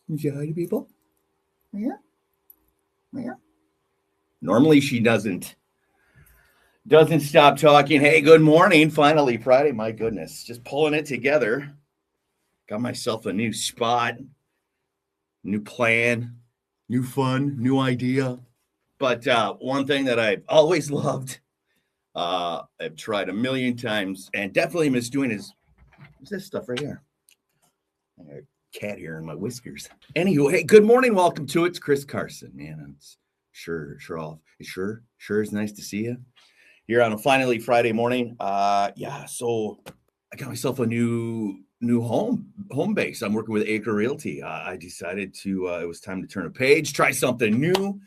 You say hi to people? Yeah. Yeah. Normally she doesn't stop talking. Hey, good morning. Finally, Friday. My goodness. Just pulling it together. Got myself a new spot, new plan, new fun, new idea. But one thing that I've always loved, I've tried a million times and definitely miss doing is this stuff right here. I got a cat here in my whiskers. Anywho, hey, good morning. Welcome to it. It's Chris Carson, man. It's sure it's nice to see you here on a finally Friday morning. So I got myself a new home base. I'm working with Acre Realty. I decided to it was time to turn a page, try something new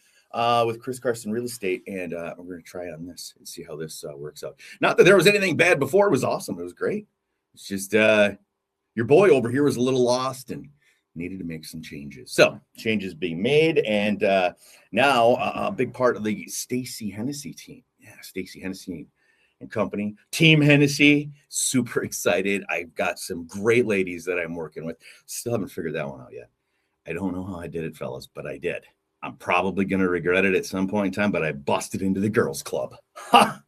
with Chris Carson Real Estate, and we're going to try on this and see how this works out. Not that there was anything bad before; it was awesome. It was great. It's just your boy over here was a little lost and needed to make some changes. So changes being made, and now a big part of the Stacy Hennessy team. Yeah, Stacy Hennessy and company, Team Hennessy. Super excited. I've got some great ladies that I'm working with. Still haven't figured that one out yet. I don't know how I did it, fellas, but I did. I'm probably going to regret it at some point in time, but I busted into the girls' club. Ha!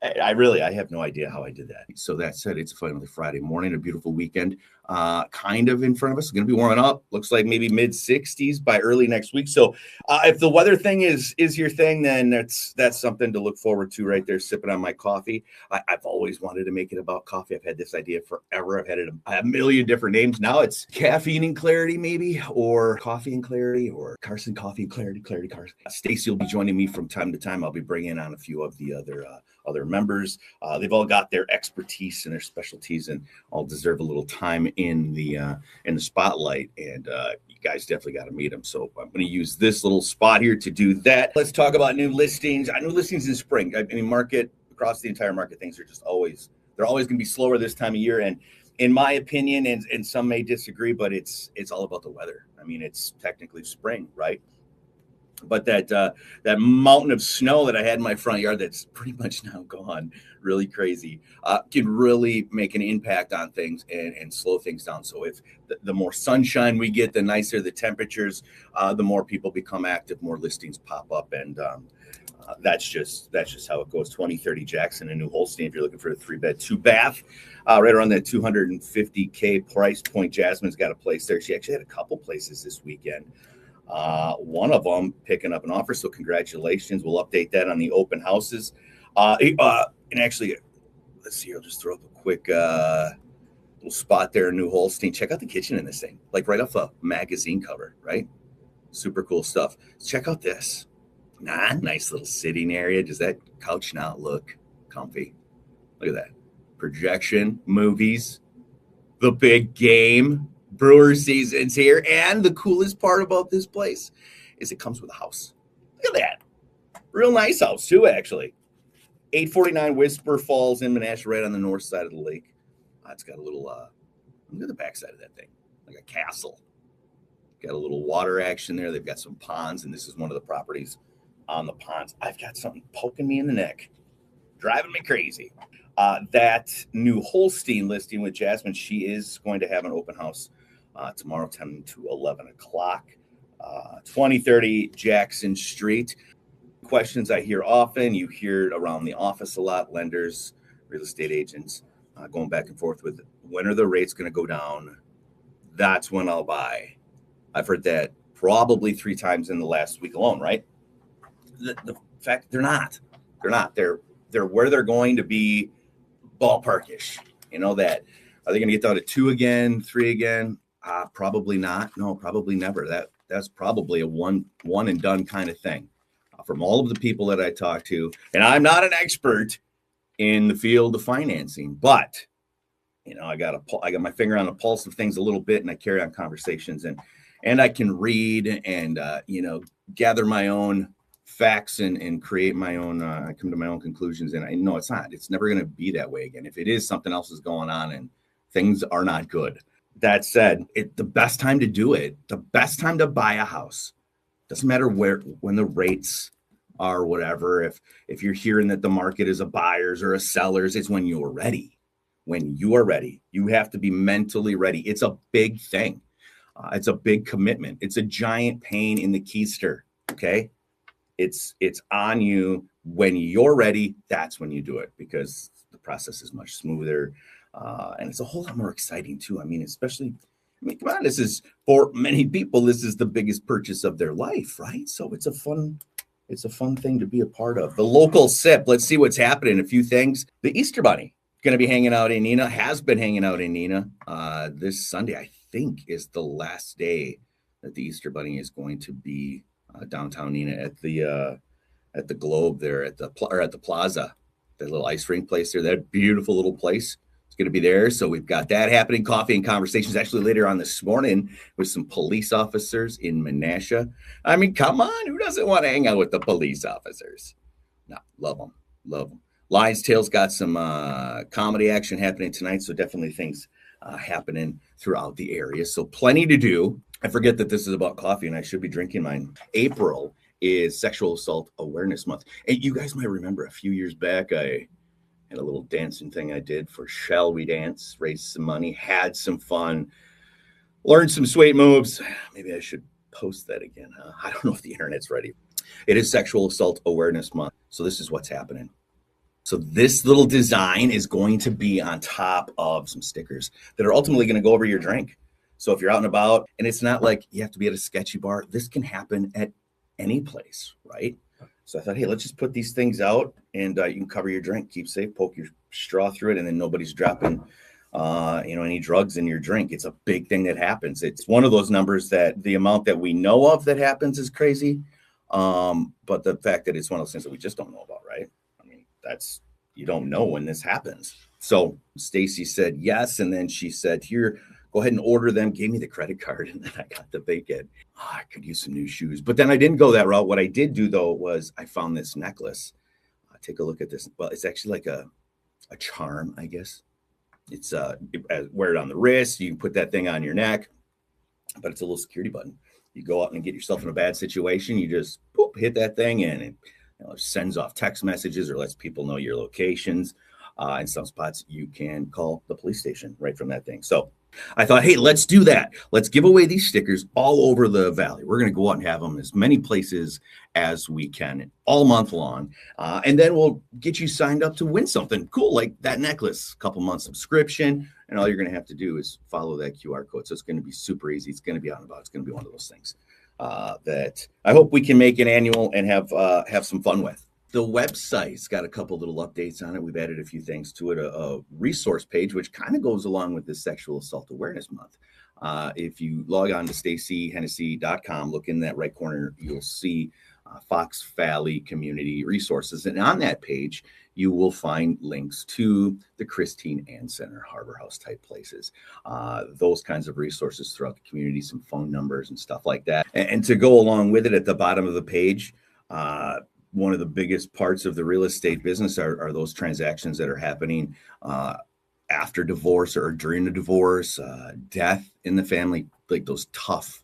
I have no idea how I did that. So that said, it's finally Friday morning, a beautiful weekend, kind of in front of us. It's going to be warming up. Looks like maybe mid 60s by early next week. So if the weather thing is your thing, then that's something to look forward to right there, sipping on my coffee. I've always wanted to make it about coffee. I've had this idea forever. I've had it a million different names. Now it's caffeine and clarity, maybe, or coffee and clarity, or Carson Coffee and Clarity Carson. Stacy will be joining me from time to time. I'll be bringing on a few of the other members. They've all got their expertise and their specialties, and all deserve a little time in the spotlight. And you guys definitely got to meet them. So I'm going to use this little spot here to do that. Let's talk about new listings. New listings in spring. I mean, market across the entire market, things are just always going to be slower this time of year. And in my opinion, and some may disagree, but it's all about the weather. I mean, it's technically spring, right? But that mountain of snow that I had in my front yard that's pretty much now gone, really crazy, can really make an impact on things and slow things down. So if the more sunshine we get, the nicer the temperatures, the more people become active, more listings pop up, and that's just how it goes. 2030 Jackson and New Holstein, if you're looking for a 3-bed 2-bath, right around that $250K price point. Jasmine's got a place there. She actually had a couple places this weekend. One of them picking up an offer, so congratulations. We'll update that on the open houses. And actually, let's see, I'll just throw up a quick little spot there in New Holstein. Check out the kitchen in this thing, like right off a magazine cover, right? Super cool stuff. Check out this. Nice little sitting area. Does that couch not look comfy? Look at that. Projection, movies, the big game. Brewer season's here, and the coolest part about this place is it comes with a house. Look at that. Real nice house, too, actually. 849 Whisper Falls in Menasha, right on the north side of the lake. It's got a little, look at the backside of that thing, like a castle. Got a little water action there. They've got some ponds, and this is one of the properties on the ponds. I've got something poking me in the neck, driving me crazy. That New Holstein listing with Jasmine, she is going to have an open house tomorrow, 10 to 11 o'clock, 2030 Jackson Street. Questions I hear often, you hear it around the office a lot, lenders, real estate agents, going back and forth with, when are the rates going to go down? That's when I'll buy. I've heard that probably 3 times in the last week alone, right? The fact they're not. They're where they're going to be, ballparkish. You know that. Are they going to get down to 2 again, 3 again? Probably not. No, probably never. That's probably a one and done kind of thing. From all of the people that I talk to, and I'm not an expert in the field of financing, but I got my finger on the pulse of things a little bit, and I carry on conversations, and I can read and gather my own facts and create my own. I come to my own conclusions, and I know it's not. It's never going to be that way again. If it is, something else is going on, and things are not good. That said, the best time to do it, the best time to buy a house, doesn't matter when the rates are, whatever. If you're hearing that the market is a buyer's or a seller's, it's when you're ready. When you are ready, you have to be mentally ready. It's a big thing. It's a big commitment. It's a giant pain in the keister. Okay. It's on you. When you're ready, that's when you do it, because the process is much smoother. And it's a whole lot more exciting too. I mean, especially, come on, this is, for many people, this is the biggest purchase of their life, right? So it's a fun thing to be a part of. The local sip. Let's see what's happening. A few things. The Easter Bunny going to be hanging out in Neenah, has been hanging out in Neenah. This Sunday, I think, is the last day that the Easter Bunny is going to be downtown Neenah at the Globe there, at the Plaza, that little ice rink place there. That beautiful little place. Going to be there. So we've got that happening. Coffee and conversations actually later on this morning with some police officers in Menasha. I mean, come on, who doesn't want to hang out with the police officers? No, love them. Lions Tales got some comedy action happening tonight, so definitely things happening throughout the area. So plenty to do. I forget that this is about coffee and I should be drinking mine. April is Sexual Assault Awareness Month. And you guys might remember a few years back, I had a little dancing thing I did for Shall We Dance, raised some money, had some fun, learned some sweet moves. Maybe I should post that again, huh? I don't know if the internet's ready. It is Sexual Assault Awareness Month. So this is what's happening. So this little design is going to be on top of some stickers that are ultimately going to go over your drink. So if you're out and about, and it's not like you have to be at a sketchy bar, this can happen at any place, right? So I thought, hey, let's just put these things out and you can cover your drink, keep safe, poke your straw through it, and then nobody's dropping, any drugs in your drink. It's a big thing that happens. It's one of those numbers that the amount that we know of that happens is crazy. But the fact that it's one of those things that we just don't know about, right? I mean, you don't know when this happens. So Stacy said yes. And then she said, here, go ahead and order them, gave me the credit card, and then I got the bacon. I could use some new shoes. But then I didn't go that route. What I did do, though, was I found this necklace. Take a look at this. Well, it's actually like a charm, I guess. It's wear it on the wrist. You can put that thing on your neck, but it's a little security button. You go out and get yourself in a bad situation. You just hit that thing, and it sends off text messages or lets people know your locations. In some spots, you can call the police station right from that thing. So I thought, hey, let's do that. Let's give away these stickers all over the valley. We're going to go out and have them as many places as we can all month long. And then we'll get you signed up to win something cool like that necklace, a couple months subscription. And all you're going to have to do is follow that QR code. So it's going to be super easy. It's going to be on about. It's going to be one of those things that I hope we can make an annual and have some fun with. The website's got a couple little updates on it. We've added a few things to it, a resource page, which kind of goes along with this Sexual Assault Awareness Month. If you log on to stacyhennessy.com, look in that right corner, you'll see Fox Valley Community Resources. And on that page, you will find links to the Christine Ann Center, Harbor House type places, those kinds of resources throughout the community, some phone numbers and stuff like that. And to go along with it, at the bottom of the page, one of the biggest parts of the real estate business are those transactions that are happening after divorce or during a divorce, death in the family, like those tough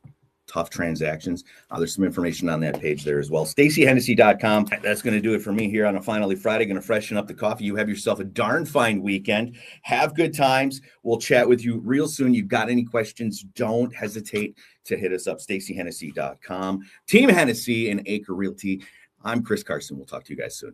transactions. There's some information on that page there as well. StacyHennessy.com. That's going to do it for me here on a Finally Friday. Going to freshen up the coffee. You have yourself a darn fine weekend. Have good times. We'll chat with you real soon. You've got any questions, don't hesitate to hit us up. StacyHennessy.com. Team Hennessy and Acre Realty. I'm Chris Carson. We'll talk to you guys soon.